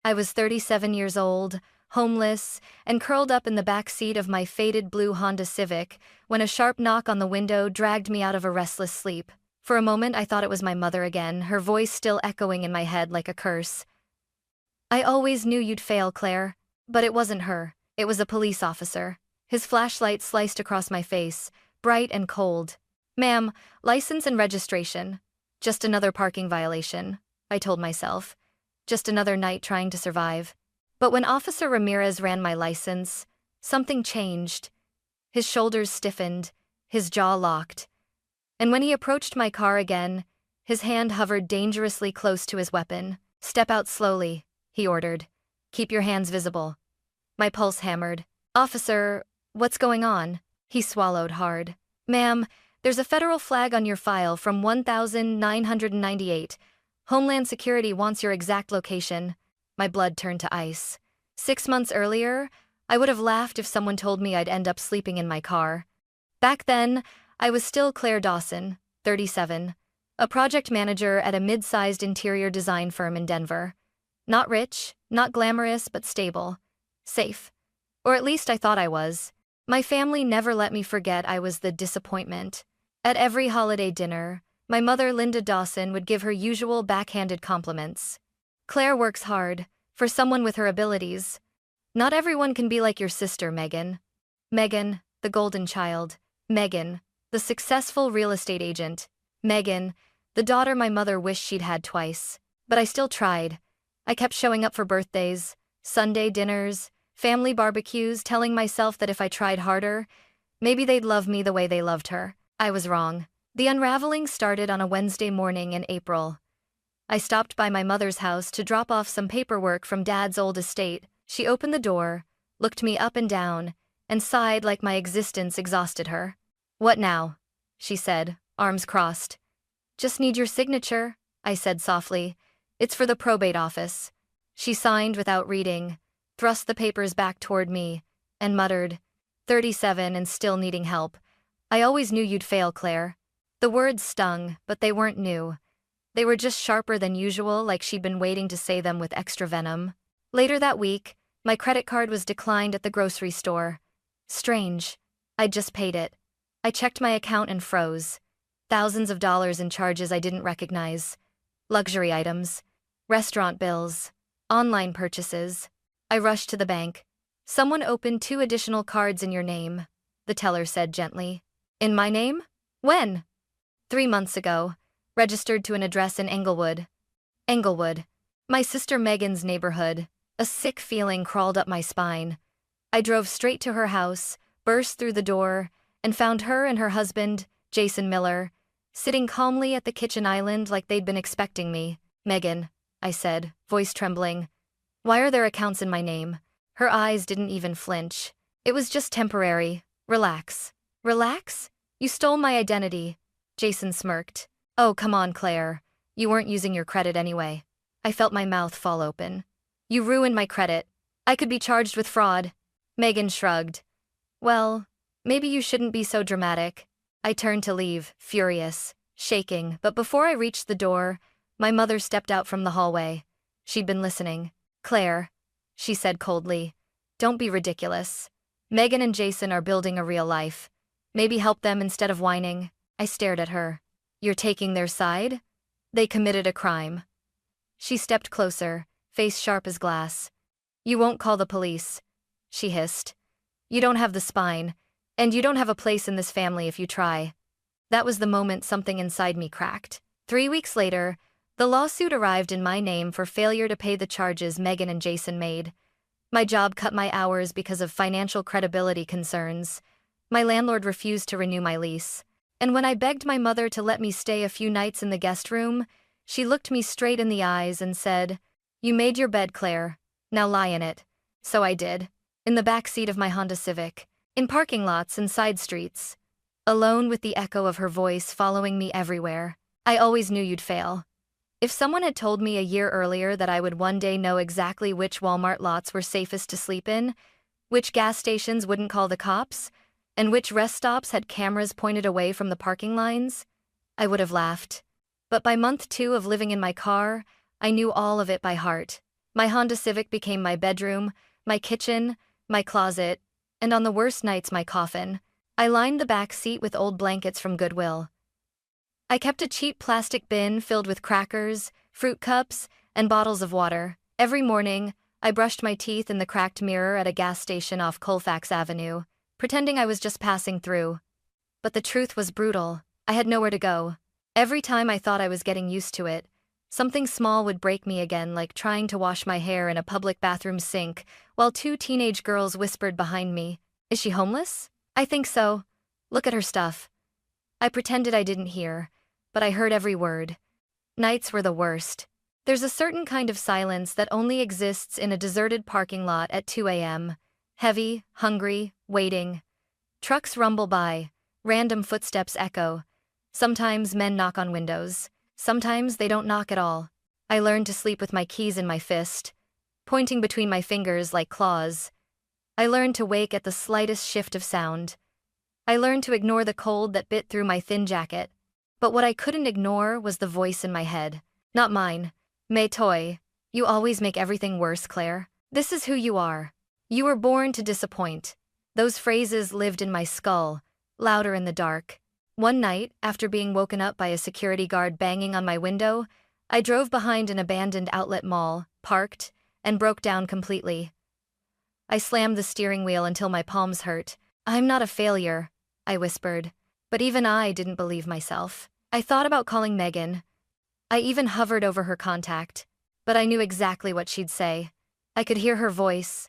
I was 37 years old, homeless, and curled up in the back seat of my faded blue Honda Civic when a sharp knock on the window dragged me out of a restless sleep. For a moment I thought it was my mother again, her voice still echoing in my head like a curse. "I always knew you'd fail, Claire." But it wasn't her. It was a police officer. His flashlight sliced across my face, bright and cold. "Ma'am, license and registration." Just another parking violation, I told myself. Just another night trying to survive. But when Officer Ramirez ran my license, something changed. His shoulders stiffened, his jaw locked. And when he approached my car again, his hand hovered dangerously close to his weapon. "Step out slowly," he ordered. "Keep your hands visible." My pulse hammered. "Officer, what's going on?" He swallowed hard. "Ma'am, there's a federal flag on your file from 1998. Homeland Security wants your exact location." My blood turned to ice. 6 months earlier, I would have laughed if someone told me I'd end up sleeping in my car. Back then, I was still Claire Dawson, 37, a project manager at a mid-sized interior design firm in Denver. Not rich, not glamorous, but stable. Safe. Or at least I thought I was. My family never let me forget I was the disappointment. At every holiday dinner, my mother, Linda Dawson, would give her usual backhanded compliments. "Claire works hard, for someone with her abilities. Not everyone can be like your sister, Megan." Megan, the golden child. Megan, the successful real estate agent. Megan, the daughter my mother wished she'd had twice. But I still tried. I kept showing up for birthdays, Sunday dinners, family barbecues, telling myself that if I tried harder, maybe they'd love me the way they loved her. I was wrong. The unraveling started on a Wednesday morning in April. I stopped by my mother's house to drop off some paperwork from Dad's old estate. She opened the door, looked me up and down, and sighed like my existence exhausted her. "What now?" she said, arms crossed. "Just need your signature," I said softly. "It's for the probate office." She signed without reading, thrust the papers back toward me, and muttered, 37 and still needing help. "I always knew you'd fail, Claire." The words stung, but they weren't new. They were just sharper than usual, like she'd been waiting to say them with extra venom. Later that week, my credit card was declined at the grocery store. Strange. I'd just paid it. I checked my account and froze. Thousands of dollars in charges I didn't recognize. Luxury items, restaurant bills, online purchases. I rushed to the bank. "Someone opened 2 additional cards in your name," the teller said gently. "In my name? When?" 3 months ago. Registered to an address in Englewood. Englewood. My sister Megan's neighborhood. A sick feeling crawled up my spine. I drove straight to her house, burst through the door, and found her and her husband, Jason Miller, sitting calmly at the kitchen island like they'd been expecting me. "Megan," I said, voice trembling, "why are there accounts in my name?" Her eyes didn't even flinch. "It was just temporary. Relax." "Relax? You stole my identity." Jason smirked. "Oh, come on, Claire. You weren't using your credit anyway." I felt my mouth fall open. "You ruined my credit. I could be charged with fraud." Megan shrugged. "Well, maybe you shouldn't be so dramatic." I turned to leave, furious, shaking, but before I reached the door, my mother stepped out from the hallway. She'd been listening. "Claire," she said coldly, "don't be ridiculous. Megan and Jason are building a real life. Maybe help them instead of whining." I stared at her. "You're taking their side? They committed a crime." She stepped closer, face sharp as glass. "You won't call the police," she hissed. "You don't have the spine, and you don't have a place in this family if you try." That was the moment something inside me cracked. 3 weeks later, the lawsuit arrived in my name for failure to pay the charges Megan and Jason made. My job cut my hours because of financial credibility concerns. My landlord refused to renew my lease. And when I begged my mother to let me stay a few nights in the guest room, she looked me straight in the eyes and said, "You made your bed, Claire. Now lie in it." So I did. In the back seat of my Honda Civic. In parking lots and side streets. Alone with the echo of her voice following me everywhere. "I always knew you'd fail." If someone had told me a year earlier that I would one day know exactly which Walmart lots were safest to sleep in, which gas stations wouldn't call the cops, and which rest stops had cameras pointed away from the parking lines, I would have laughed. But by month 2 of living in my car, I knew all of it by heart. My Honda Civic became my bedroom, my kitchen, my closet, and on the worst nights my coffin. I lined the back seat with old blankets from Goodwill. I kept a cheap plastic bin filled with crackers, fruit cups, and bottles of water. Every morning, I brushed my teeth in the cracked mirror at a gas station off Colfax Avenue, pretending I was just passing through. But the truth was brutal. I had nowhere to go. Every time I thought I was getting used to it, something small would break me again, like trying to wash my hair in a public bathroom sink, while two teenage girls whispered behind me, "Is she homeless? I think so. Look at her stuff." I pretended I didn't hear, but I heard every word. Nights were the worst. There's a certain kind of silence that only exists in a deserted parking lot at 2 a.m. Heavy, hungry, waiting. Trucks rumble by, random footsteps echo. Sometimes men knock on windows. Sometimes they don't knock at all. I learned to sleep with my keys in my fist, pointing between my fingers like claws. I learned to wake at the slightest shift of sound. I learned to ignore the cold that bit through my thin jacket. But what I couldn't ignore was the voice in my head. Not mine. "Mais toi, you always make everything worse, Claire. This is who you are. You were born to disappoint." Those phrases lived in my skull, louder in the dark. One night, after being woken up by a security guard banging on my window, I drove behind an abandoned outlet mall, parked, and broke down completely. I slammed the steering wheel until my palms hurt. "I'm not a failure," I whispered. But even I didn't believe myself. I thought about calling Megan. I even hovered over her contact. But I knew exactly what she'd say. I could hear her voice.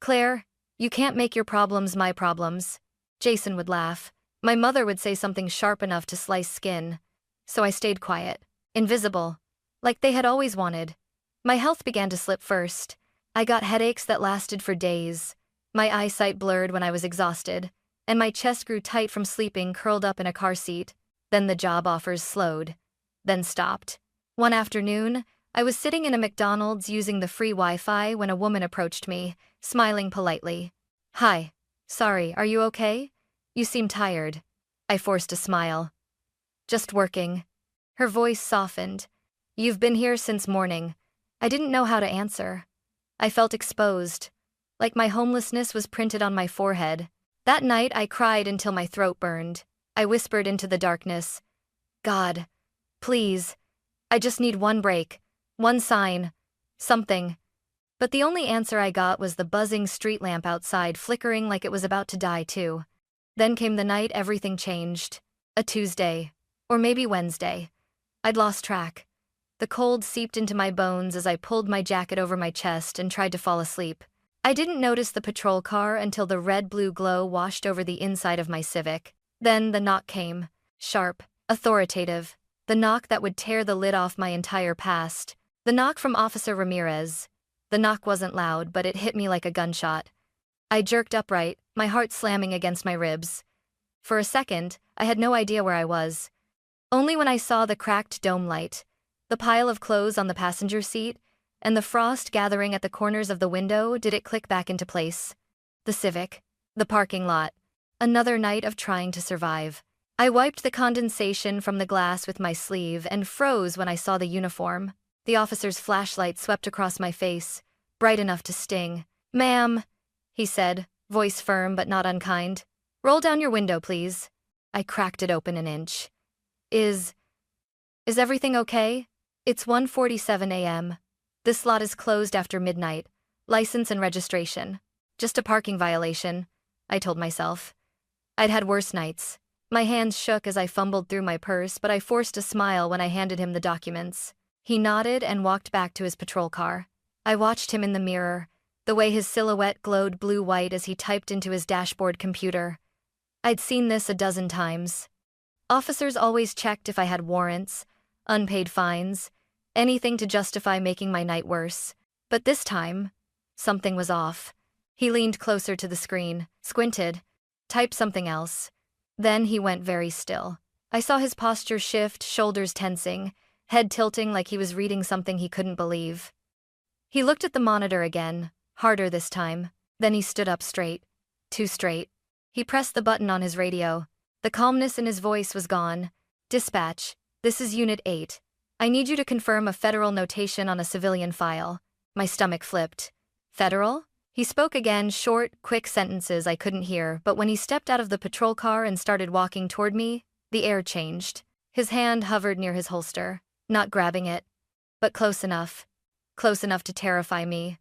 "Claire, you can't make your problems my problems." Jason would laugh. My mother would say something sharp enough to slice skin. So I stayed quiet. Invisible. Like they had always wanted. My health began to slip first. I got headaches that lasted for days. My eyesight blurred when I was exhausted. And my chest grew tight from sleeping curled up in a car seat. Then the job offers slowed. Then stopped. One afternoon, I was sitting in a McDonald's using the free Wi-Fi when a woman approached me, smiling politely. "Hi. Sorry, are you okay? You seem tired." I forced a smile. "Just working." Her voice softened. "You've been here since morning." I didn't know how to answer. I felt exposed. Like my homelessness was printed on my forehead. That night I cried until my throat burned. I whispered into the darkness, "God, please. I just need one break. One sign. Something." But the only answer I got was the buzzing street lamp outside flickering like it was about to die too. Then came the night everything changed. A Tuesday. Or maybe Wednesday. I'd lost track. The cold seeped into my bones as I pulled my jacket over my chest and tried to fall asleep. I didn't notice the patrol car until the red-blue glow washed over the inside of my Civic. Then the knock came. Sharp. Authoritative. The knock that would tear the lid off my entire past. The knock from Officer Ramirez. The knock wasn't loud, but it hit me like a gunshot. I jerked upright, my heart slamming against my ribs. For a second, I had no idea where I was. Only when I saw the cracked dome light, the pile of clothes on the passenger seat, and the frost gathering at the corners of the window did it click back into place. The Civic. The parking lot. Another night of trying to survive. I wiped the condensation from the glass with my sleeve and froze when I saw the uniform. The officer's flashlight swept across my face, bright enough to sting. "Ma'am," he said, voice firm but not unkind. "Roll down your window, please." I cracked it open an inch. Is everything okay?" "It's 1:47 a.m. This lot is closed after midnight. License and registration. Just a parking violation," I told myself. I'd had worse nights. My hands shook as I fumbled through my purse, but I forced a smile when I handed him the documents. He nodded and walked back to his patrol car. I watched him in the mirror, the way his silhouette glowed blue-white as he typed into his dashboard computer. I'd seen this a dozen times. Officers always checked if I had warrants, unpaid fines, anything to justify making my night worse. But this time, something was off. He leaned closer to the screen, squinted, typed something else. Then he went very still. I saw his posture shift, shoulders tensing, head tilting like he was reading something he couldn't believe. He looked at the monitor again, harder this time. Then he stood up straight. Too straight. He pressed the button on his radio. The calmness in his voice was gone. "Dispatch, this is Unit 8. I need you to confirm a federal notation on a civilian file." My stomach flipped. Federal? He spoke again, short, quick sentences I couldn't hear, but when he stepped out of the patrol car and started walking toward me, the air changed. His hand hovered near his holster, not grabbing it, but close enough to terrify me.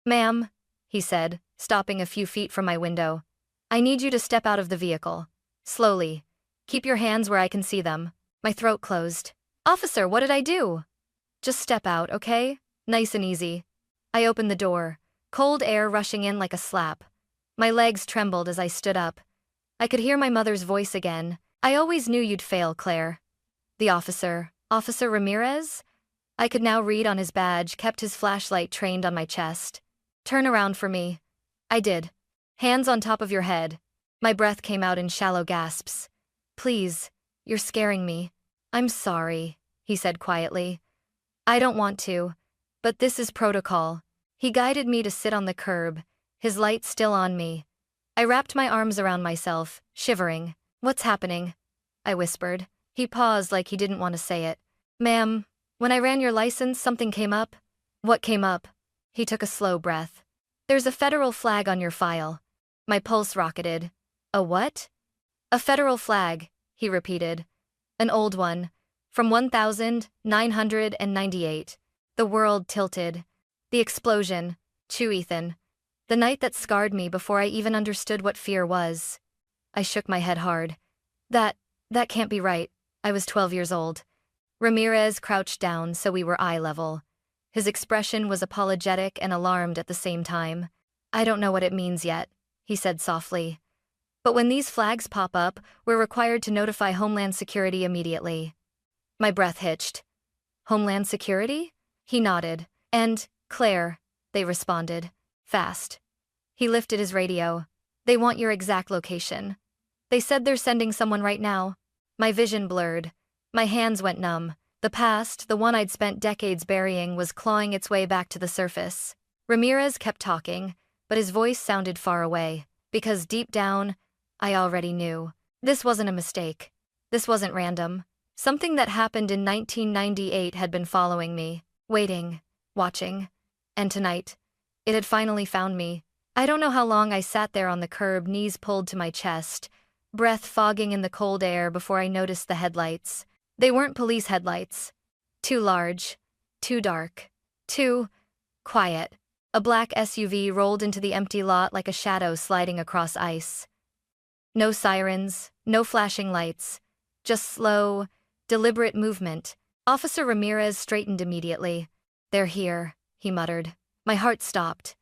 "Ma'am," he said, stopping a few feet from my window. "I need you to step out of the vehicle. Slowly. Keep your hands where I can see them." My throat closed. "Officer, what did I do?" "Just step out, okay? Nice and easy." I opened the door, cold air rushing in like a slap. My legs trembled as I stood up. I could hear my mother's voice again. "I always knew you'd fail, Claire." The officer, Officer Ramirez? I could now read on his badge, kept his flashlight trained on my chest. "Turn around for me." I did. "Hands on top of your head." My breath came out in shallow gasps. "Please, you're scaring me." "I'm sorry," he said quietly. "I don't want to, but this is protocol." He guided me to sit on the curb, his light still on me. I wrapped my arms around myself, shivering. "What's happening?" I whispered. He paused like he didn't want to say it. "Ma'am, when I ran your license, something came up." "What came up?" He took a slow breath. "There's a federal flag on your file." My pulse rocketed. "A what?" "A federal flag," he repeated. "An old one, from 1998. The world tilted. The explosion. Chew, Ethan. The night that scarred me before I even understood what fear was. I shook my head hard. That can't be right. I was 12 years old." Ramirez crouched down so we were eye level. His expression was apologetic and alarmed at the same time. "I don't know what it means yet," he said softly. "But when these flags pop up, we're required to notify Homeland Security immediately." My breath hitched. "Homeland Security?" He nodded. "And, Claire," they responded. Fast. He lifted his radio. "They want your exact location. They said they're sending someone right now." My vision blurred. My hands went numb. The past, the one I'd spent decades burying, was clawing its way back to the surface. Ramirez kept talking, but his voice sounded far away, because deep down, I already knew. This wasn't a mistake. This wasn't random. Something that happened in 1998 had been following me, waiting, watching. And tonight, it had finally found me. I don't know how long I sat there on the curb, knees pulled to my chest, breath fogging in the cold air before I noticed the headlights. They weren't police headlights. Too large, too dark, too quiet. A black SUV rolled into the empty lot like a shadow sliding across ice. No sirens, no flashing lights, just slow, deliberate movement. Officer Ramirez straightened immediately. "They're here," he muttered. My heart stopped.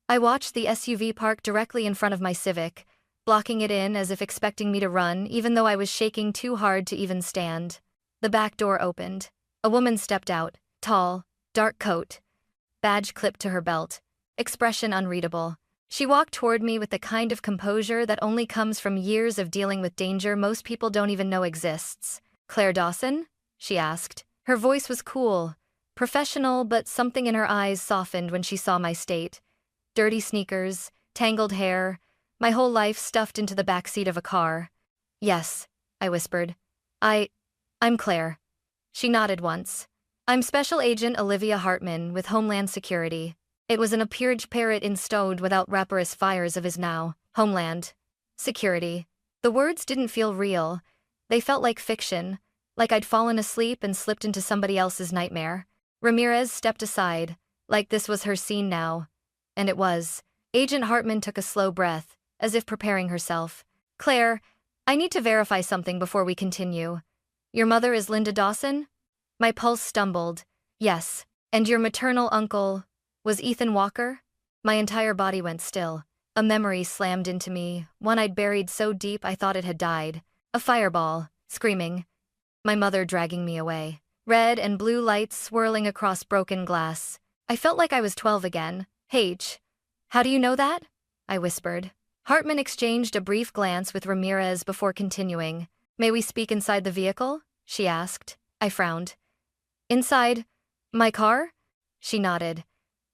I watched the SUV park directly in front of my Civic, blocking it in as if expecting me to run, even though I was shaking too hard to even stand. The back door opened. A woman stepped out, tall, dark coat, badge clipped to her belt, expression unreadable. She walked toward me with the kind of composure that only comes from years of dealing with danger most people don't even know exists. "Claire Dawson?" she asked. Her voice was cool, professional, but something in her eyes softened when she saw my state. Dirty sneakers, tangled hair, my whole life stuffed into the backseat of a car. "Yes," I whispered. I'm Claire." She nodded once. "I'm Special Agent Olivia Hartman with Homeland Security." It was an appearage parrot installed without raporous fires of his now. Homeland Security. The words didn't feel real. They felt like fiction, like I'd fallen asleep and slipped into somebody else's nightmare. Ramirez stepped aside, like this was her scene now. And it was. Agent Hartman took a slow breath, as if preparing herself. "Claire, I need to verify something before we continue. Your mother is Linda Dawson?" My pulse stumbled. "Yes. And your maternal uncle was Ethan Walker?" My entire body went still. A memory slammed into me, one I'd buried so deep I thought it had died. A fireball, screaming. My mother dragging me away. Red and blue lights swirling across broken glass. I felt like I was 12 again. "H. How do you know that?" I whispered. Hartman exchanged a brief glance with Ramirez before continuing. "May we speak inside the vehicle?" she asked. I frowned. "Inside my car?" She nodded.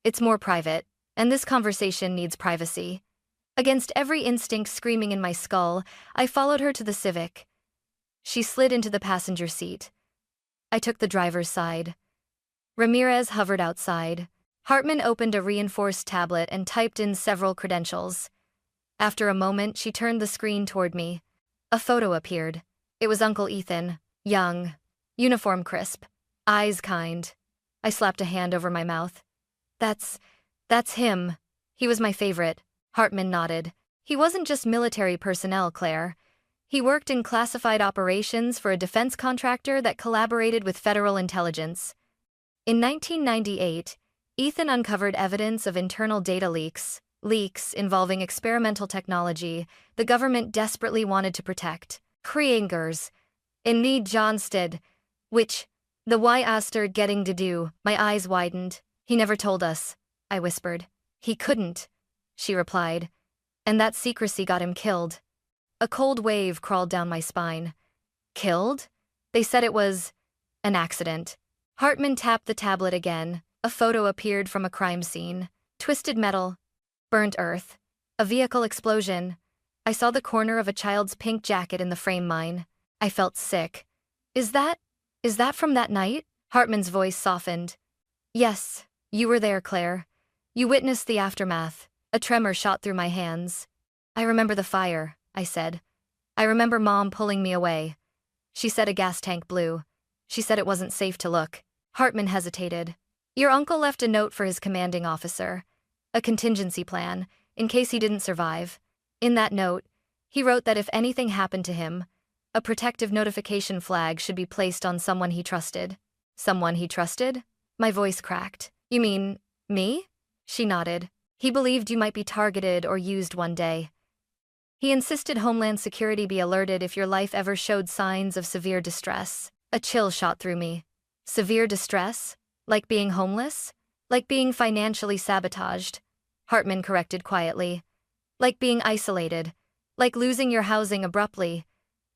"It's more private, and this conversation needs privacy." Against every instinct screaming in my skull, I followed her to the Civic. She slid into the passenger seat. I took the driver's side. Ramirez hovered outside, Hartman opened a reinforced tablet and typed in several credentials. After a moment, she turned the screen toward me. A photo appeared. It was Uncle Ethan, young, uniform crisp, eyes kind. I slapped a hand over my mouth. That's him. He was my favorite. Hartman nodded. He wasn't just military personnel, Claire. He worked in classified operations for a defense contractor that collaborated with federal intelligence. In 1998, Ethan uncovered evidence of internal data leaks involving experimental technology the government desperately wanted to protect. Kriegers. In need Johnstead. Which, the why aster getting to do, my eyes widened. He never told us, I whispered. He couldn't, she replied. And that secrecy got him killed. A cold wave crawled down my spine. Killed? They said it was an accident. Hartman tapped the tablet again. A photo appeared from a crime scene. Twisted metal. Burnt earth. A vehicle explosion. I saw the corner of a child's pink jacket in the frame mine. I felt sick. Is that from that night? Hartman's voice softened. Yes, you were there, Claire. You witnessed the aftermath. A tremor shot through my hands. I remember the fire, I said. I remember Mom pulling me away. She said a gas tank blew. She said it wasn't safe to look. Hartman hesitated. Your uncle left a note for his commanding officer. A contingency plan, in case he didn't survive. In that note, he wrote that if anything happened to him, a protective notification flag should be placed on someone he trusted. Someone he trusted? My voice cracked. You mean, me? She nodded. He believed you might be targeted or used one day. He insisted Homeland Security be alerted if your life ever showed signs of severe distress. A chill shot through me. Severe distress? Like being homeless? Like being financially sabotaged? Hartman corrected quietly. Like being isolated. Like losing your housing abruptly.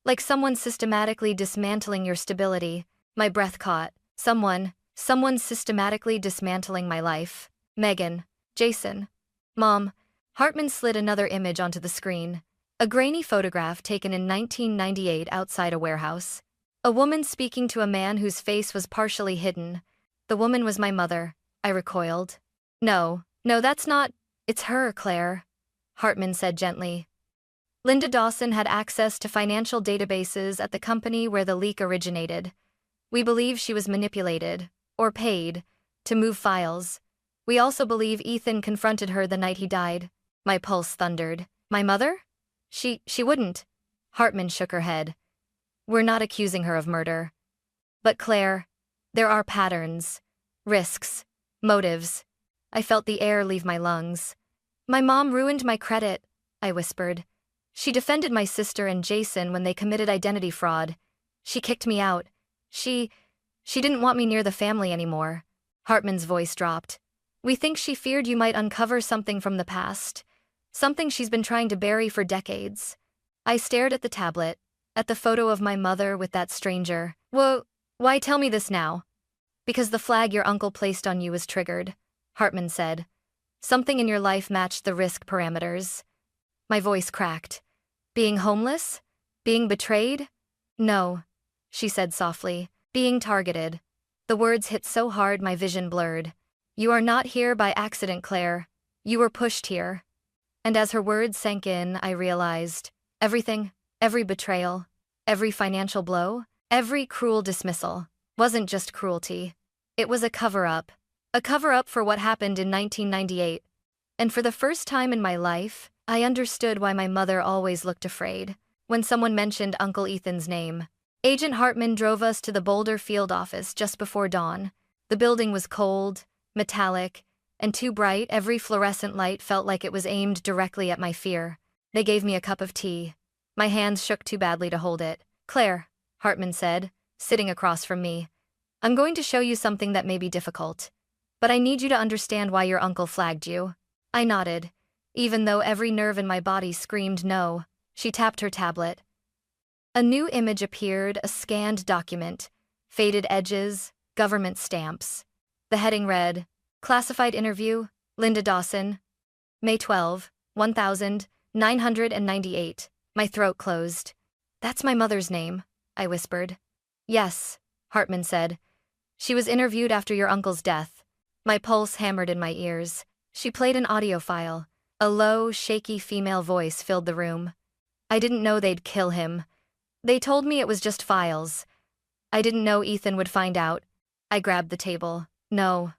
Like someone systematically dismantling your stability. My breath caught. Someone systematically dismantling my life. Megan. Jason. Mom. Hartman slid another image onto the screen. A grainy photograph taken in 1998 outside a warehouse. A woman speaking to a man whose face was partially hidden. The woman was my mother. I recoiled. No, that's not. It's her, Claire. Hartman said gently. Linda Dawson had access to financial databases at the company where the leak originated. We believe she was manipulated, or paid, to move files. We also believe Ethan confronted her the night he died. My pulse thundered. My mother? She wouldn't. Hartman shook her head. We're not accusing her of murder. But Claire, there are patterns, risks, motives. I felt the air leave my lungs. My mom ruined my credit, I whispered. She defended my sister and Jason when they committed identity fraud. She kicked me out. She didn't want me near the family anymore. Hartman's voice dropped. We think she feared you might uncover something from the past. Something she's been trying to bury for decades. I stared at the tablet, at the photo of my mother with that stranger. Why tell me this now? Because the flag your uncle placed on you was triggered, Hartman said. Something in your life matched the risk parameters. My voice cracked. Being homeless? Being betrayed? No, she said softly. Being targeted. The words hit so hard my vision blurred. You are not here by accident, Claire. You were pushed here. And as her words sank in, I realized everything, every betrayal, every financial blow, every cruel dismissal, wasn't just cruelty. It was a cover-up. A cover-up for what happened in 1998. And for the first time in my life, I understood why my mother always looked afraid when someone mentioned Uncle Ethan's name. Agent Hartman drove us to the Boulder field office just before dawn. The building was cold, metallic, and too bright. Every fluorescent light felt like it was aimed directly at my fear. They gave me a cup of tea. My hands shook too badly to hold it. Claire, Hartman said, sitting across from me. I'm going to show you something that may be difficult. But I need you to understand why your uncle flagged you. I nodded, even though every nerve in my body screamed no. She tapped her tablet. A new image appeared, a scanned document. Faded edges, government stamps. The heading read, Classified Interview, Linda Dawson. May 12, 1998. My throat closed. That's my mother's name, I whispered. Yes, Hartman said. She was interviewed after your uncle's death. My pulse hammered in my ears. She played an audio file. A low, shaky female voice filled the room. I didn't know they'd kill him. They told me it was just files. I didn't know Ethan would find out. I grabbed the table. No,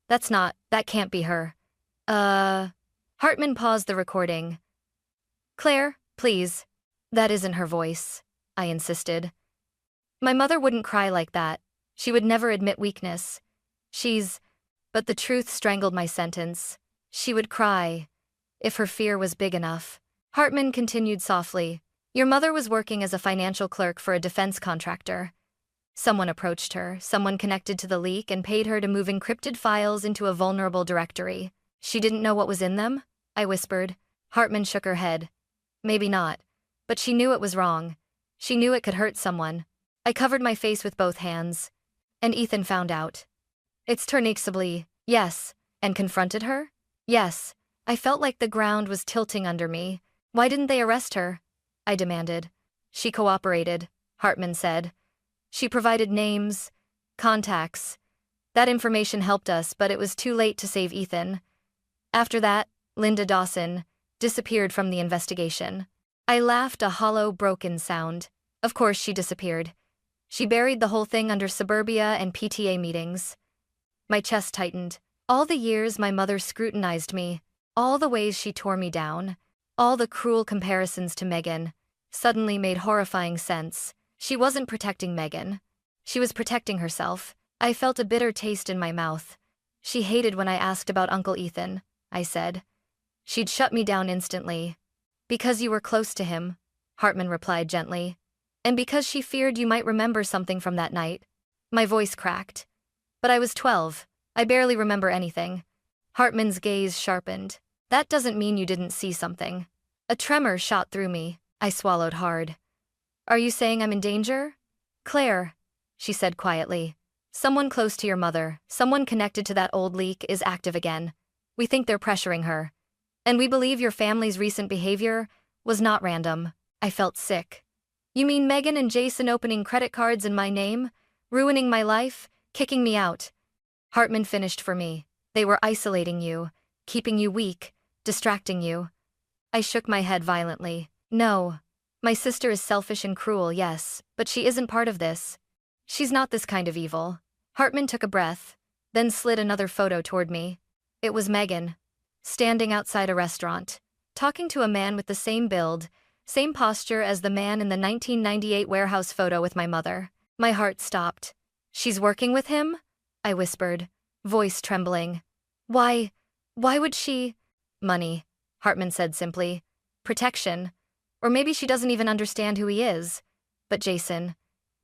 that can't be her. Hartman paused the recording. Claire, please. That isn't her voice, I insisted. My mother wouldn't cry like that. She would never admit weakness. But the truth strangled my sentence. She would cry, if her fear was big enough. Hartman continued softly. Your mother was working as a financial clerk for a defense contractor. Someone approached her, someone connected to the leak, and paid her to move encrypted files into a vulnerable directory. She didn't know what was in them? I whispered. Hartman shook her head. Maybe not. But she knew it was wrong. She knew it could hurt someone. I covered my face with both hands. And Ethan found out. It's Ternixably, yes. And confronted her? Yes. I felt like the ground was tilting under me. Why didn't they arrest her? I demanded. She cooperated, Hartman said. She provided names, contacts. That information helped us, but it was too late to save Ethan. After that, Linda Dawson disappeared from the investigation. I laughed, a hollow, broken sound. Of course she disappeared. She buried the whole thing under suburbia and PTA meetings. My chest tightened. All the years my mother scrutinized me, all the ways she tore me down, all the cruel comparisons to Megan, suddenly made horrifying sense. She wasn't protecting Megan. She was protecting herself. I felt a bitter taste in my mouth. She hated when I asked about Uncle Ethan, I said. She'd shut me down instantly. Because you were close to him, Hartman replied gently. And because she feared you might remember something from that night. My voice cracked. But I was 12. I barely remember anything. Hartman's gaze sharpened. That doesn't mean you didn't see something. A tremor shot through me. I swallowed hard. Are you saying I'm in danger? Claire, she said quietly. Someone close to your mother, someone connected to that old leak, is active again. We think they're pressuring her. And we believe your family's recent behavior was not random. I felt sick. You mean Megan and Jason opening credit cards in my name, ruining my life, kicking me out? Hartman finished for me. They were isolating you, keeping you weak, distracting you. I shook my head violently. No. My sister is selfish and cruel, yes, but she isn't part of this. She's not this kind of evil. Hartman took a breath, then slid another photo toward me. It was Megan, standing outside a restaurant, talking to a man with the same build, same posture as the man in the 1998 warehouse photo with my mother. My heart stopped. She's working with him? I whispered, voice trembling. Why would she? Money, Hartman said simply. Protection. Or maybe she doesn't even understand who he is. But Jason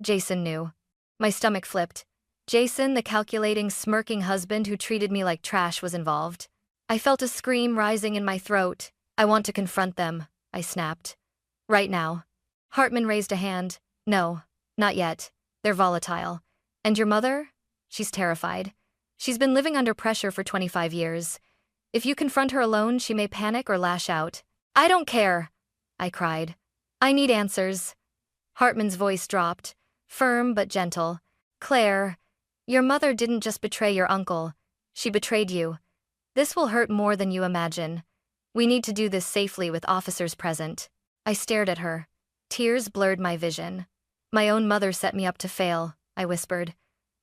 knew. My stomach flipped. Jason, the calculating, smirking husband who treated me like trash, was involved. I felt a scream rising in my throat. I want to confront them, I snapped. Right now. Hartman raised a hand. No, not yet. They're volatile. And your mother? She's terrified. She's been living under pressure for 25 years. If you confront her alone, she may panic or lash out. I don't care, I cried. I need answers. Hartman's voice dropped, firm but gentle. Claire, your mother didn't just betray your uncle. She betrayed you. This will hurt more than you imagine. We need to do this safely with officers present. I stared at her. Tears blurred my vision. My own mother set me up to fail, I whispered.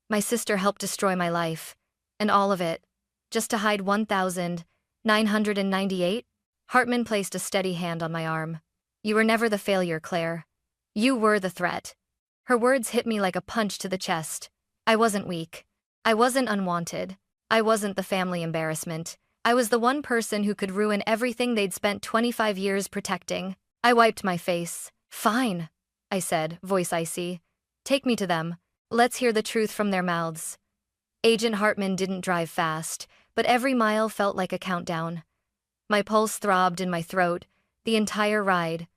My sister helped destroy my life. And all of it, just to hide 1,998? Hartman placed a steady hand on my arm. You were never the failure, Claire. You were the threat. Her words hit me like a punch to the chest. I wasn't weak. I wasn't unwanted. I wasn't the family embarrassment. I was the one person who could ruin everything they'd spent 25 years protecting. I wiped my face. Fine, I said, voice icy. Take me to them. Let's hear the truth from their mouths. Agent Hartman didn't drive fast, but every mile felt like a countdown. My pulse throbbed in my throat, the entire ride.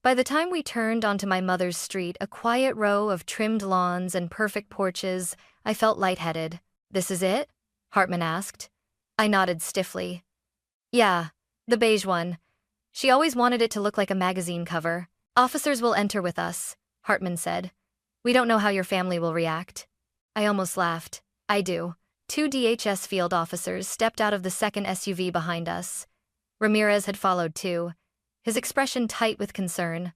By the time we turned onto my mother's street, a quiet row of trimmed lawns and perfect porches, I felt lightheaded. This is it? Hartman asked. I nodded stiffly. Yeah, the beige one. She always wanted it to look like a magazine cover. Officers will enter with us, Hartman said. We don't know how your family will react. I almost laughed. I do. Two DHS field officers stepped out of the second SUV behind us. Ramirez had followed too, his expression tight with concern.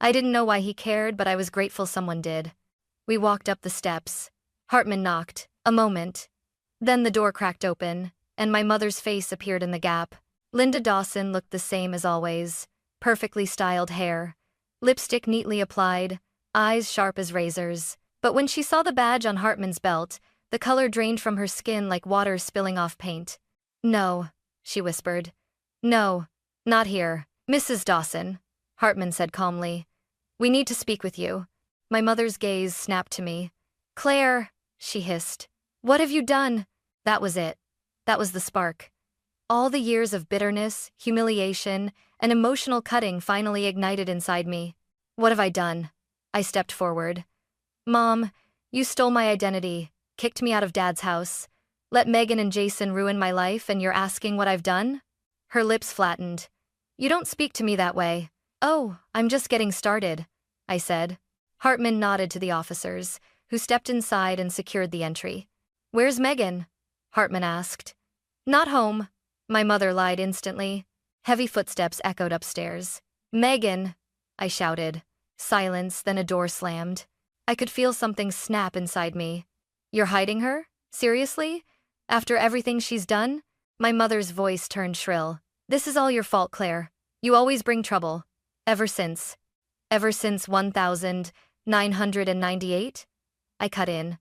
I didn't know why he cared, but I was grateful someone did. We walked up the steps. Hartman knocked. A moment. Then the door cracked open, and my mother's face appeared in the gap. Linda Dawson looked the same as always. Perfectly styled hair. Lipstick neatly applied. Eyes sharp as razors. But when she saw the badge on Hartman's belt, the color drained from her skin like water spilling off paint. "No," she whispered. "No, not here. Mrs. Dawson," Hartman said calmly. "We need to speak with you." My mother's gaze snapped to me. "Claire," she hissed. "What have you done?" That was it. That was the spark. All the years of bitterness, humiliation, and emotional cutting finally ignited inside me. "What have I done?" I stepped forward. "Mom, you stole my identity, kicked me out of Dad's house, let Megan and Jason ruin my life, and you're asking what I've done?" Her lips flattened. "You don't speak to me that way." "Oh, I'm just getting started," I said. Hartman nodded to the officers, who stepped inside and secured the entry. "Where's Megan?" Hartman asked. "Not home," my mother lied instantly. Heavy footsteps echoed upstairs. "Megan," I shouted. Silence, then a door slammed. I could feel something snap inside me. "You're hiding her? Seriously? After everything she's done?" My mother's voice turned shrill. "This is all your fault, Claire. You always bring trouble. Ever since. Ever since 1998? I cut in.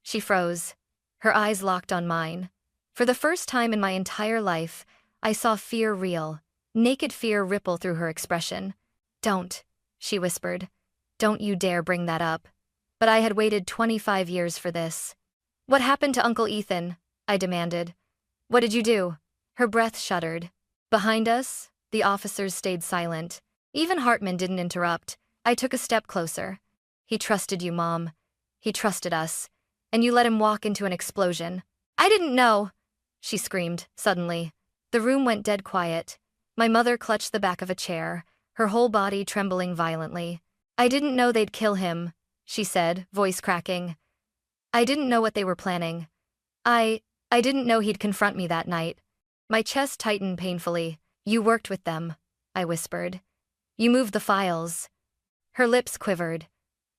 She froze. Her eyes locked on mine. For the first time in my entire life, I saw fear real, naked fear ripple through her expression. "Don't," she whispered. "Don't you dare bring that up." But I had waited 25 years for this. "What happened to Uncle Ethan?" I demanded. "What did you do?" Her breath shuddered. Behind us, the officers stayed silent. Even Hartman didn't interrupt. I took a step closer. "He trusted you, Mom. He trusted us. And you let him walk into an explosion." "I didn't know," she screamed, suddenly. The room went dead quiet. My mother clutched the back of a chair, her whole body trembling violently. "I didn't know they'd kill him," she said, voice cracking. "I didn't know what they were planning. I didn't know he'd confront me that night." My chest tightened painfully. "You worked with them," I whispered. "You moved the files." Her lips quivered.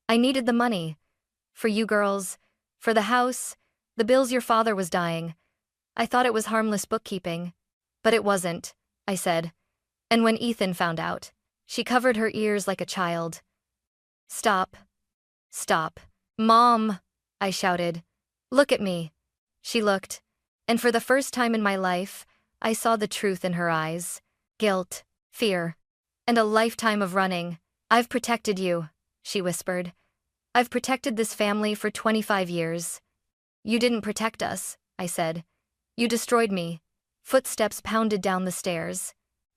"I needed the money. For you girls, for the house, the bills your father was dying. I thought it was harmless bookkeeping. But it wasn't," I said. "And when Ethan found out," she covered her ears like a child. "Stop. Stop. Mom," I shouted. "Look at me." She looked, and for the first time in my life, I saw the truth in her eyes. Guilt, fear, and a lifetime of running. "I've protected you," she whispered. "I've protected this family for 25 years. You didn't protect us," I said. "You destroyed me." Footsteps pounded down the stairs.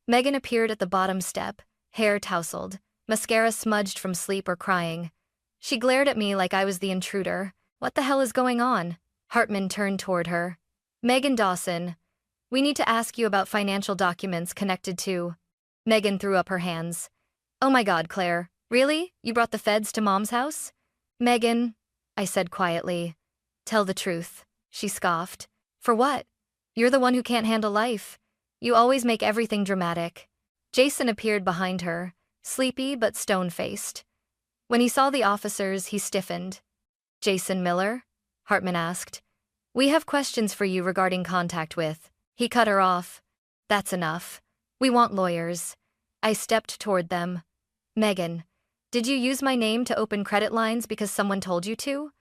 Megan appeared at the bottom step, hair tousled, mascara smudged from sleep or crying. She glared at me like I was the intruder. "What the hell is going on?" Hartman turned toward her. "Megan Dawson, we need to ask you about financial documents connected to..." Megan threw up her hands. "Oh my God, Claire, really? You brought the feds to Mom's house?" "Megan," I said quietly. "Tell the truth," she scoffed. "For what? You're the one who can't handle life. You always make everything dramatic." Jason appeared behind her, sleepy but stone-faced. When he saw the officers, he stiffened. "Jason Miller?" Hartman asked. "We have questions for you regarding contact with..." He cut her off. "That's enough. We want lawyers." I stepped toward them. "Megan, did you use my name to open credit lines because someone told you to?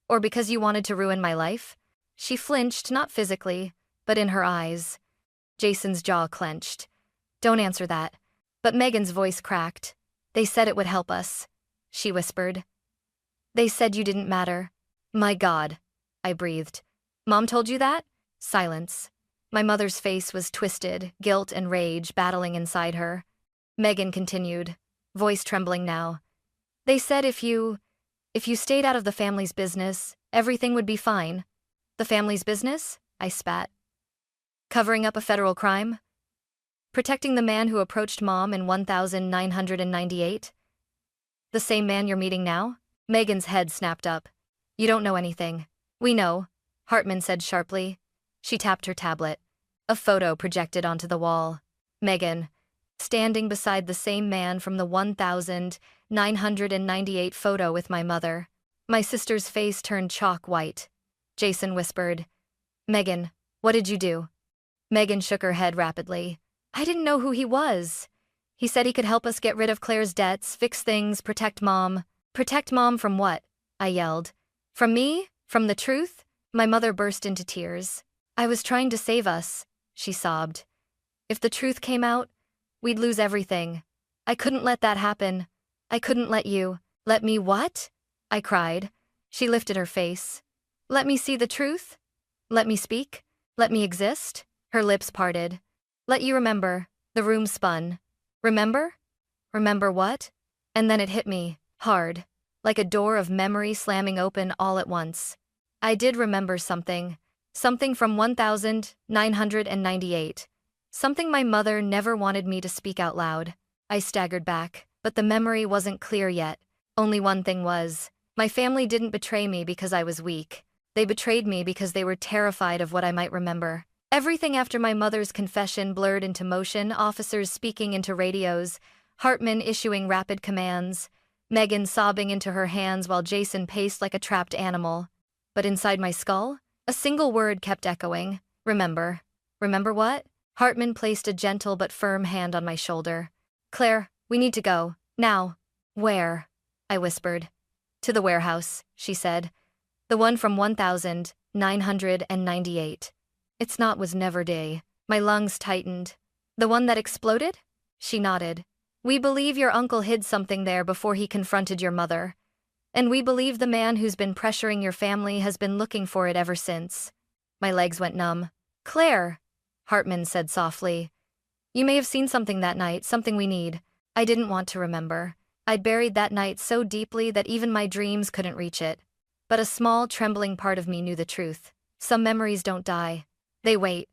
Or because you wanted to ruin my life?" She flinched, not physically, but in her eyes. Jason's jaw clenched. "Don't answer that." But Megan's voice cracked. "They said it would help us," she whispered. "They said you didn't matter." "My God," I breathed. "Mom told you that?" Silence. My mother's face was twisted, guilt and rage battling inside her. Megan continued, voice trembling now. "They said if you stayed out of the family's business, everything would be fine." "The family's business?" I spat. "Covering up a federal crime? Protecting the man who approached Mom in 1998? The same man you're meeting now?" Megan's head snapped up. "You don't know anything. We know. Hartman said sharply. She tapped her tablet. A photo projected onto the wall. Megan, standing beside the same man from the 1998 photo with my mother. My sister's face turned chalk white. Jason whispered, "Megan, what did you do?" Megan shook her head rapidly. "I didn't know who he was. He said he could help us get rid of Claire's debts, fix things, protect Mom." "Protect Mom from what?" I yelled. "From me? From the truth?" My mother burst into tears. "I was trying to save us," she sobbed. "If the truth came out, we'd lose everything. I couldn't let that happen. I couldn't let you." "Let me what?" I cried. She lifted her face. "Let me see the truth? Let me speak? Let me exist?" Her lips parted. "Let you remember." The room spun. "Remember? Remember what?" And then it hit me, hard, like a door of memory slamming open all at once. I did remember something. Something from 1998. Something my mother never wanted me to speak out loud. I staggered back, but the memory wasn't clear yet. Only one thing was. My family didn't betray me because I was weak. They betrayed me because they were terrified of what I might remember. Everything after my mother's confession blurred into motion, officers speaking into radios, Hartman issuing rapid commands, Megan sobbing into her hands while Jason paced like a trapped animal. But inside my skull, a single word kept echoing. Remember. Remember what? Hartman placed a gentle but firm hand on my shoulder. "Claire, we need to go. Now." "Where?" I whispered. "To the warehouse," she said. "The one from 1998. It's not was never day." My lungs tightened. "The one that exploded?" She nodded. "We believe your uncle hid something there before he confronted your mother. And we believe the man who's been pressuring your family has been looking for it ever since." My legs went numb. "Claire," Hartman said softly. "You may have seen something that night, something we need." I didn't want to remember. I'd buried that night so deeply that even my dreams couldn't reach it. But a small, trembling part of me knew the truth. Some memories don't die. They wait.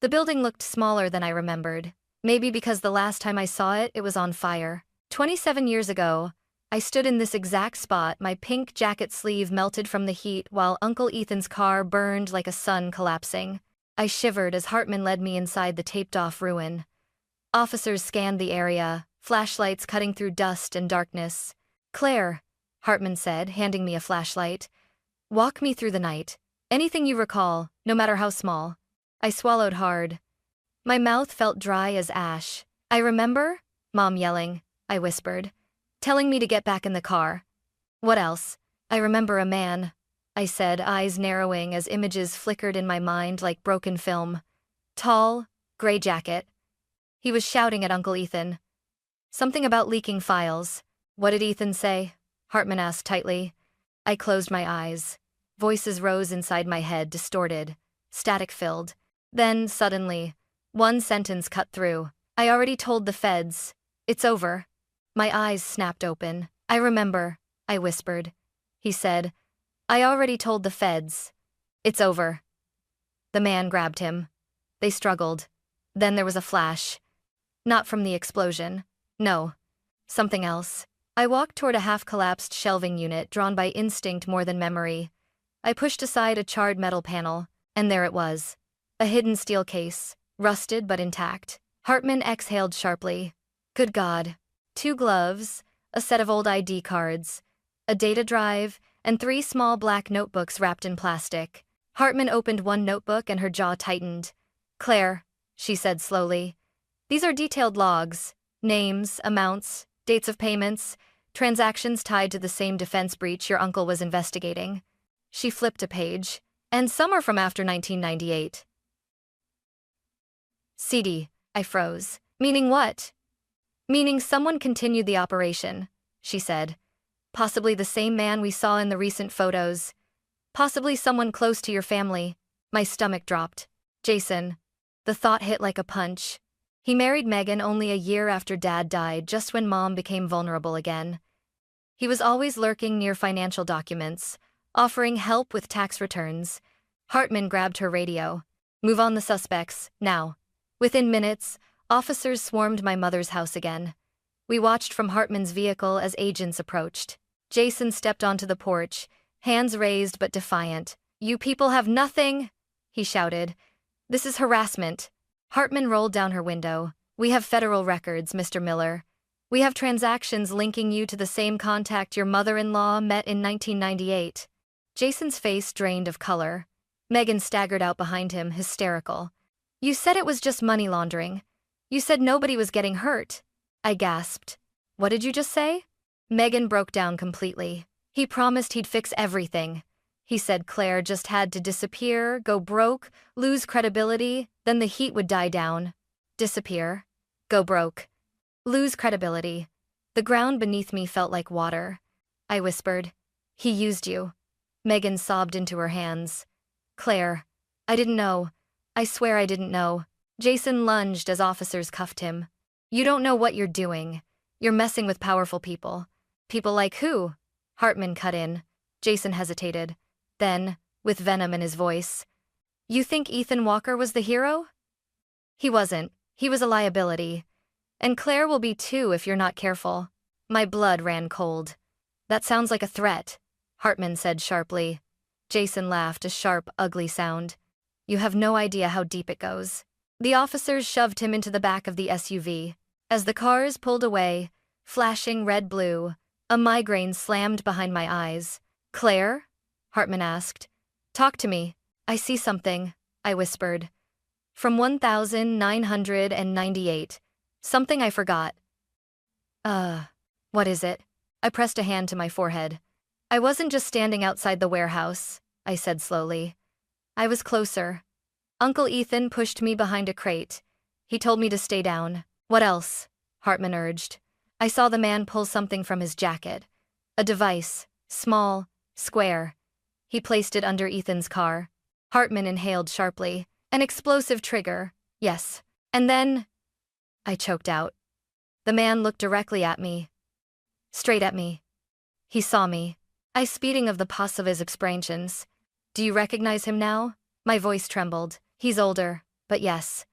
The building looked smaller than I remembered. Maybe because the last time I saw it, it was on fire. 27 years ago, I stood in this exact spot, my pink jacket sleeve melted from the heat while Uncle Ethan's car burned like a sun collapsing. I shivered as Hartman led me inside the taped-off ruin. Officers scanned the area, flashlights cutting through dust and darkness. "Claire," Hartman said, handing me a flashlight. "Walk me through the night. Anything you recall, no matter how small." I swallowed hard. My mouth felt dry as ash. "I remember Mom yelling," I whispered, "telling me to get back in the car." "What else?" "I remember a man," I said, eyes narrowing as images flickered in my mind like broken film. Tall, gray jacket. He was shouting at Uncle Ethan. Something about leaking files. "What did Ethan say?" Hartman asked tightly. I closed my eyes. Voices rose inside my head, distorted, static-filled. Then, suddenly, one sentence cut through. "I already told the feds. It's over." My eyes snapped open. "I remember," I whispered. He said, "I already told the feds. It's over." The man grabbed him. They struggled. Then there was a flash. Not from the explosion. No. Something else. I walked toward a half-collapsed shelving unit drawn by instinct more than memory. I pushed aside a charred metal panel, and there it was. A hidden steel case, rusted but intact. Hartman exhaled sharply. Good God. 2 gloves, a set of old ID cards, a data drive, and 3 small black notebooks wrapped in plastic. Hartman opened one notebook and her jaw tightened. "Claire," she said slowly, "these are detailed logs. Names, amounts, dates of payments, transactions tied to the same defense breach your uncle was investigating." She flipped a page. "And some are from after 1998. CD. I froze. "Meaning what?" "Meaning someone continued the operation," she said. "Possibly the same man we saw in the recent photos. Possibly someone close to your family." My stomach dropped. Jason. The thought hit like a punch. He married Megan only a year after Dad died, just when Mom became vulnerable again. He was always lurking near financial documents, offering help with tax returns. Hartman grabbed her radio. "Move on the suspects, now." Within minutes, officers swarmed my mother's house again. We watched from Hartman's vehicle as agents approached. Jason stepped onto the porch, hands raised but defiant. You people have nothing, he shouted. This is harassment. Hartman rolled down her window. We have federal records, Mr. Miller. We have transactions linking you to the same contact your mother-in-law met in 1998. Jason's face drained of color. Megan staggered out behind him, hysterical. You said it was just money laundering. You said nobody was getting hurt. I gasped. What did you just say? Megan broke down completely. He promised he'd fix everything. He said Claire just had to disappear, go broke, lose credibility, then the heat would die down. Disappear. Go broke. Lose credibility. The ground beneath me felt like water. I whispered. He used you. Megan sobbed into her hands. Claire. I didn't know. I swear I didn't know. Jason lunged as officers cuffed him. You don't know what you're doing. You're messing with powerful people. People like who? Hartman cut in. Jason hesitated. Then, with venom in his voice. You think Ethan Walker was the hero? He wasn't. He was a liability. And Claire will be too if you're not careful. My blood ran cold. That sounds like a threat, Hartman said sharply. Jason laughed, a sharp, ugly sound. You have no idea how deep it goes. The officers shoved him into the back of the SUV. As the cars pulled away, flashing red-blue, a migraine slammed behind my eyes. Claire? Hartman asked. Talk to me. I see something, I whispered. From 1998. Something I forgot. What is it? I pressed a hand to my forehead. I wasn't just standing outside the warehouse, I said slowly. I was closer. Uncle Ethan pushed me behind a crate. He told me to stay down. What else? Hartman urged. I saw the man pull something from his jacket. A device, small, square. He placed it under Ethan's car. Hartman inhaled sharply. An explosive trigger, yes. And then... I choked out. The man looked directly at me. Straight at me. He saw me. I speeding of the pus of his expressions. Do you recognize him now? My voice trembled. He's older, but yes.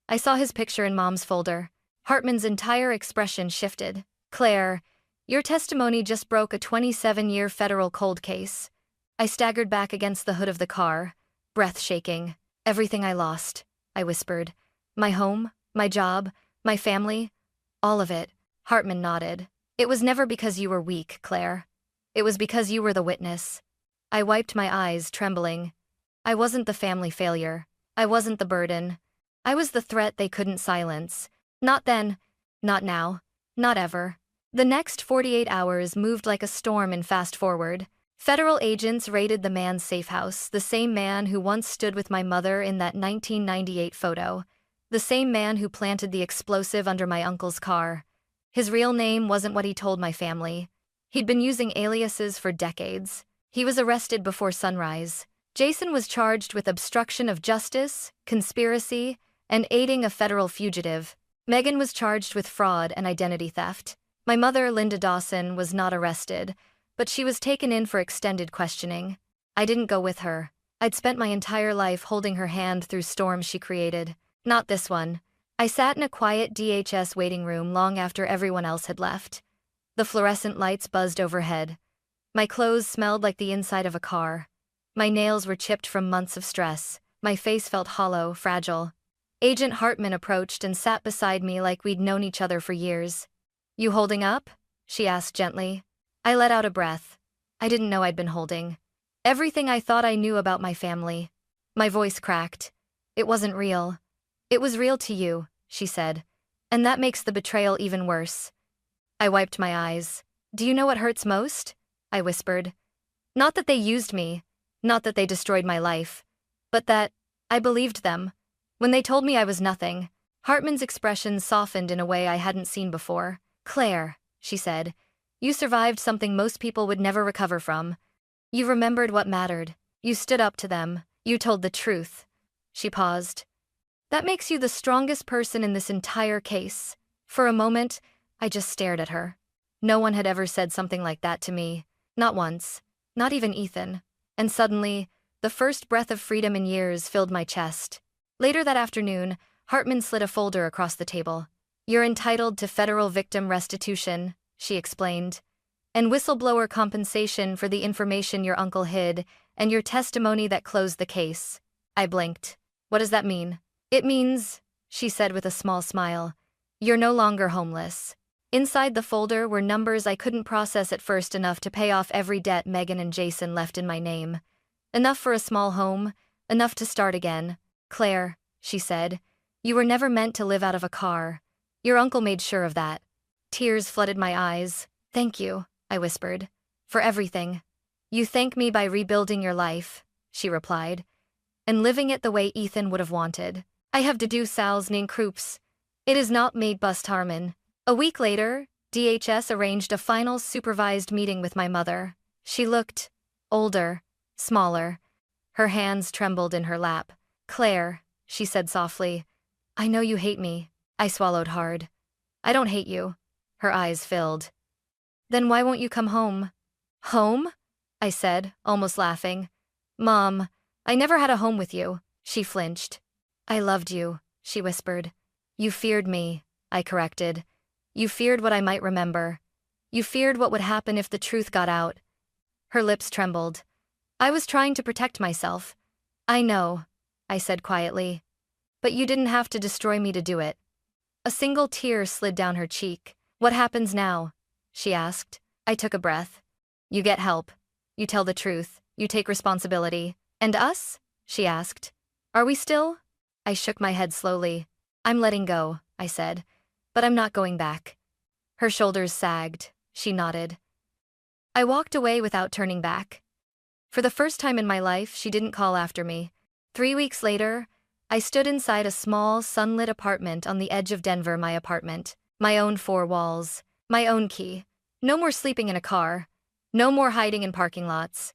I saw his picture in Mom's folder. Hartman's entire expression shifted. Claire, your testimony just broke a 27-year federal cold case. I staggered back against the hood of the car, breath shaking. Everything I lost, I whispered. My home, my job, my family, all of it. Hartman nodded. It was never because you were weak, Claire. It was because you were the witness. I wiped my eyes, trembling. I wasn't the family failure. I wasn't the burden. I was the threat they couldn't silence. Not then, not now, not ever. The next 48 hours moved like a storm in fast forward. Federal agents raided the man's safe house, the same man who once stood with my mother in that 1998 photo. The same man who planted the explosive under my uncle's car. His real name wasn't what he told my family. He'd been using aliases for decades. He was arrested before sunrise. Jason was charged with obstruction of justice, conspiracy, and aiding a federal fugitive. Megan was charged with fraud and identity theft. My mother, Linda Dawson, was not arrested, but she was taken in for extended questioning. I didn't go with her. I'd spent my entire life holding her hand through storms she created. Not this one. I sat in a quiet DHS waiting room long after everyone else had left. The fluorescent lights buzzed overhead. My clothes smelled like the inside of a car. My nails were chipped from months of stress. My face felt hollow, fragile. Agent Hartman approached and sat beside me like we'd known each other for years. You holding up? She asked gently. I let out a breath. I didn't know I'd been holding. Everything I thought I knew about my family. My voice cracked. It wasn't real. It was real to you, she said. And that makes the betrayal even worse. I wiped my eyes. Do you know what hurts most? I whispered. Not that they used me. Not that they destroyed my life. But that I believed them. When they told me I was nothing, Hartman's expression softened in a way I hadn't seen before. Claire, she said, you survived something most people would never recover from. You remembered what mattered. You stood up to them. You told the truth. She paused. That makes you the strongest person in this entire case. For a moment, I just stared at her. No one had ever said something like that to me. Not once. Not even Ethan. And suddenly, the first breath of freedom in years filled my chest. Later that afternoon, Hartman slid a folder across the table. You're entitled to federal victim restitution, she explained, and whistleblower compensation for the information your uncle hid, and your testimony that closed the case. I blinked. What does that mean? It means, she said with a small smile, you're no longer homeless. Inside the folder were numbers I couldn't process at first, enough to pay off every debt Megan and Jason left in my name. Enough for a small home, enough to start again. Claire, she said, you were never meant to live out of a car. Your uncle made sure of that. Tears flooded my eyes. Thank you, I whispered. For everything. You thank me by rebuilding your life, she replied, and living it the way Ethan would have wanted. I have deduced Sal's name Kroops. It is not made bust Harmon. A week later, DHS arranged a final supervised meeting with my mother. She looked older, smaller. Her hands trembled in her lap. Claire, she said softly, I know you hate me. I swallowed hard. I don't hate you. Her eyes filled. Then why won't you come home? Home? I said, almost laughing. Mom, I never had a home with you. She flinched. I loved you, she whispered. You feared me, I corrected. You feared what I might remember. You feared what would happen if the truth got out. Her lips trembled. I was trying to protect myself. I know, I said quietly. But you didn't have to destroy me to do it. A single tear slid down her cheek. What happens now? She asked. I took a breath. You get help. You tell the truth. You take responsibility. And us? She asked. Are we still? I shook my head slowly. I'm letting go, I said. But I'm not going back. Her shoulders sagged. She nodded. I walked away without turning back. For the first time in my life, she didn't call after me. 3 weeks later, I stood inside a small, sunlit apartment on the edge of Denver, my apartment. My own 4 walls. My own key. No more sleeping in a car. No more hiding in parking lots.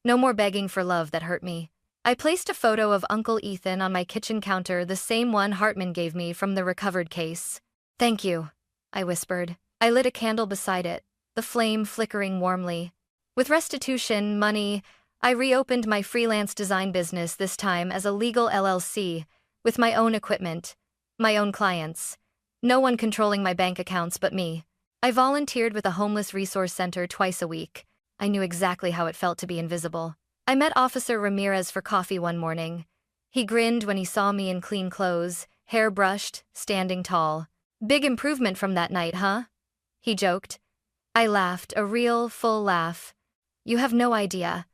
No more begging for love that hurt me. I placed a photo of Uncle Ethan on my kitchen counter, the same one Hartman gave me from the recovered case. Thank you, I whispered. I lit a candle beside it, the flame flickering warmly. With restitution money, I reopened my freelance design business, this time as a legal LLC, with my own equipment, my own clients. No one controlling my bank accounts but me. I volunteered with a homeless resource center twice a week. I knew exactly how it felt to be invisible. I met Officer Ramirez for coffee one morning. He grinned when he saw me in clean clothes, hair brushed, standing tall. Big improvement from that night, huh? He joked. I laughed, a real, full laugh. You have no idea.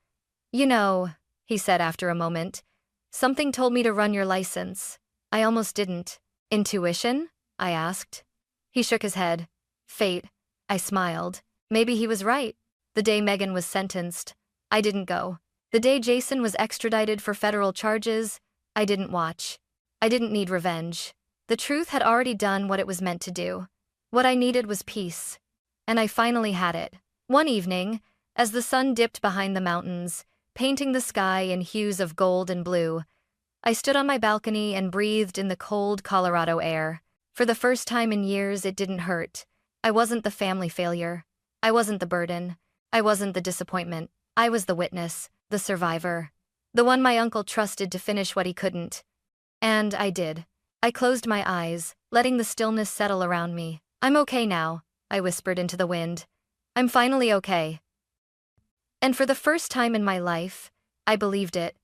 You know, he said after a moment, something told me to run your license. I almost didn't. Intuition? I asked. He shook his head. Fate. I smiled. Maybe he was right. The day Megan was sentenced, I didn't go. The day Jason was extradited for federal charges, I didn't watch. I didn't need revenge. The truth had already done what it was meant to do. What I needed was peace. And I finally had it. One evening, as the sun dipped behind the mountains, painting the sky in hues of gold and blue, I stood on my balcony and breathed in the cold Colorado air. For the first time in years, it didn't hurt. I wasn't the family failure. I wasn't the burden. I wasn't the disappointment. I was the witness, the survivor. The one my uncle trusted to finish what he couldn't. And I did. I closed my eyes, letting the stillness settle around me. I'm okay now, I whispered into the wind. I'm finally okay. And for the first time in my life, I believed it.